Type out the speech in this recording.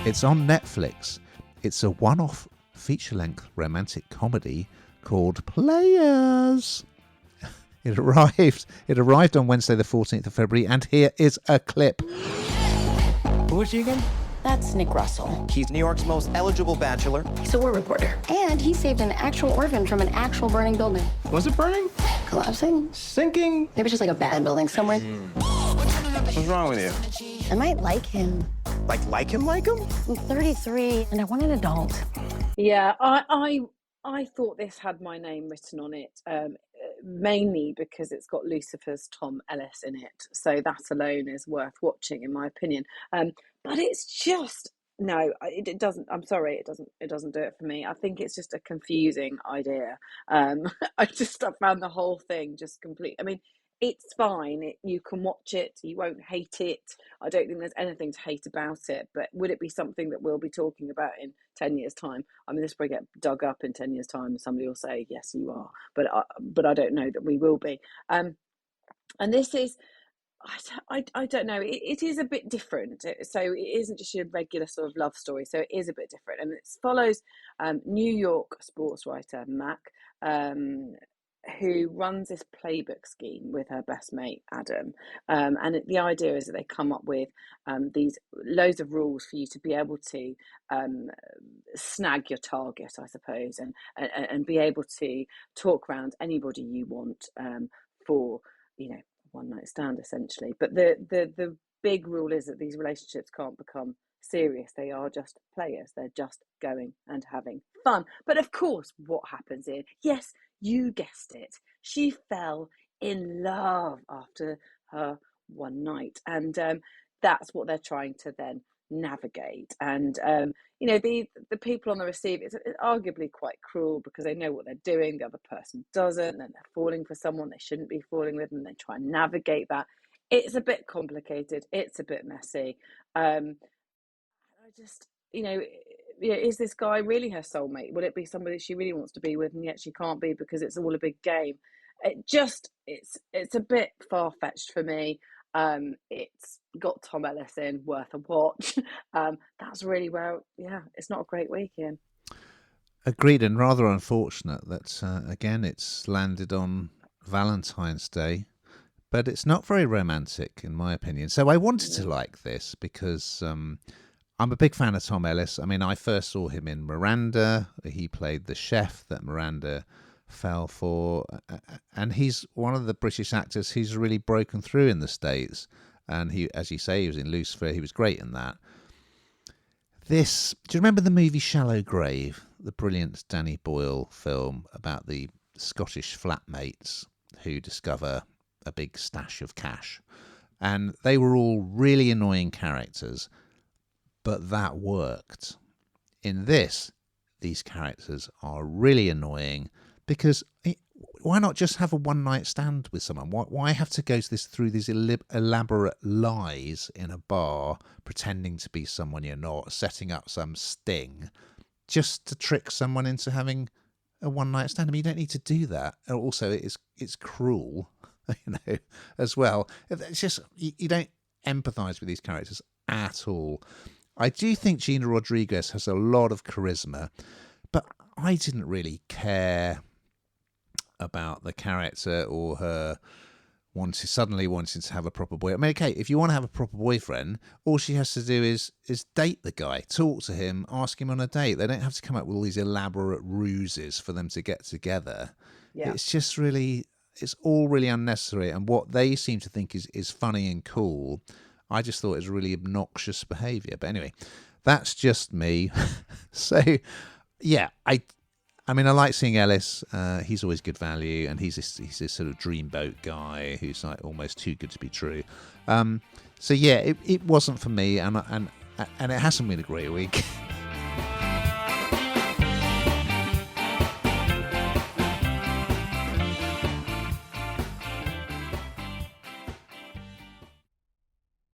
It's on Netflix. It's a one-off feature-length romantic comedy called Players. It arrived on Wednesday the 14th of February, and here is a clip. Who is she again? That's Nick Russell. He's New York's most eligible bachelor. He's a war reporter. And he saved an actual orphan from an actual burning building. Was it burning? Collapsing? Sinking? Maybe just like a bad building somewhere. What's wrong with you? I might like him. Like him? I'm 33 and I want an adult. Yeah, I thought this had my name written on it, mainly because it's got Lucifer's Tom Ellis in it. So that alone is worth watching, in my opinion. But it's just it doesn't. I'm sorry, it doesn't do it for me. I think it's just a confusing idea. I found the whole thing just complete. I mean, it's fine. You can watch it. You won't hate it. I don't think there's anything to hate about it. But would it be something that we'll be talking about in 10 years' time? I mean, this will get dug up in 10 years' time, and somebody will say, "Yes, you are." But I don't know that we will be. And this is, I don't know. It is a bit different. So it isn't just your regular sort of love story. So it is a bit different, and it follows New York sportswriter Mack, who runs this playbook scheme with her best mate Adam, and the idea is that they come up with these loads of rules for you to be able to snag your target, I suppose, and be able to talk around anybody you want for one night stand essentially. But the big rule is that these relationships can't become serious. They are just players. They're just going and having fun. But of course, what happens is, yes, you guessed it, she fell in love after her one night, and that's what they're trying to then navigate. And the people on the receive, it's arguably quite cruel because they know what they're doing, the other person doesn't, and they're falling for someone they shouldn't be falling with, and they try and navigate that. It's a bit complicated, it's a bit messy. I just, is this guy really her soulmate? Will it be somebody she really wants to be with, and yet she can't be because it's all a big game? It's a bit far-fetched for me. It's got Tom Ellis in, worth a watch. That's really where, it's not a great weekend. Agreed, and rather unfortunate that, again, it's landed on Valentine's Day. But it's not very romantic, in my opinion. So I wanted to like this because I'm a big fan of Tom Ellis. I mean, I first saw him in Miranda. He played the chef that Miranda fell for. And he's one of the British actors who's really broken through in the States. And he, as you say, he was in Lucifer. He was great in that. Do you remember the movie Shallow Grave? The brilliant Danny Boyle film about the Scottish flatmates who discover a big stash of cash, and they were all really annoying characters, but that worked. In this, these characters are really annoying because why not just have a one night stand with someone? Why have to go through these elaborate lies in a bar, pretending to be someone you're not, setting up some sting just to trick someone into having a one night stand? I mean, you don't need to do that. And also, it's cruel, as well. It's just, you don't empathise with these characters at all. I do think Gina Rodriguez has a lot of charisma, but I didn't really care about the character or her suddenly wanting to have a proper boy. I mean, okay, if you want to have a proper boyfriend, all she has to do is date the guy, talk to him, ask him on a date. They don't have to come up with all these elaborate ruses for them to get together. Yeah. It's just really... It's all really unnecessary, and what they seem to think is funny and cool, I just thought it was really obnoxious behaviour. But anyway, that's just me. So, yeah, I mean, I like seeing Ellis. He's always good value, and he's this sort of dreamboat guy who's like almost too good to be true. So yeah, it wasn't for me, and it hasn't been a great week.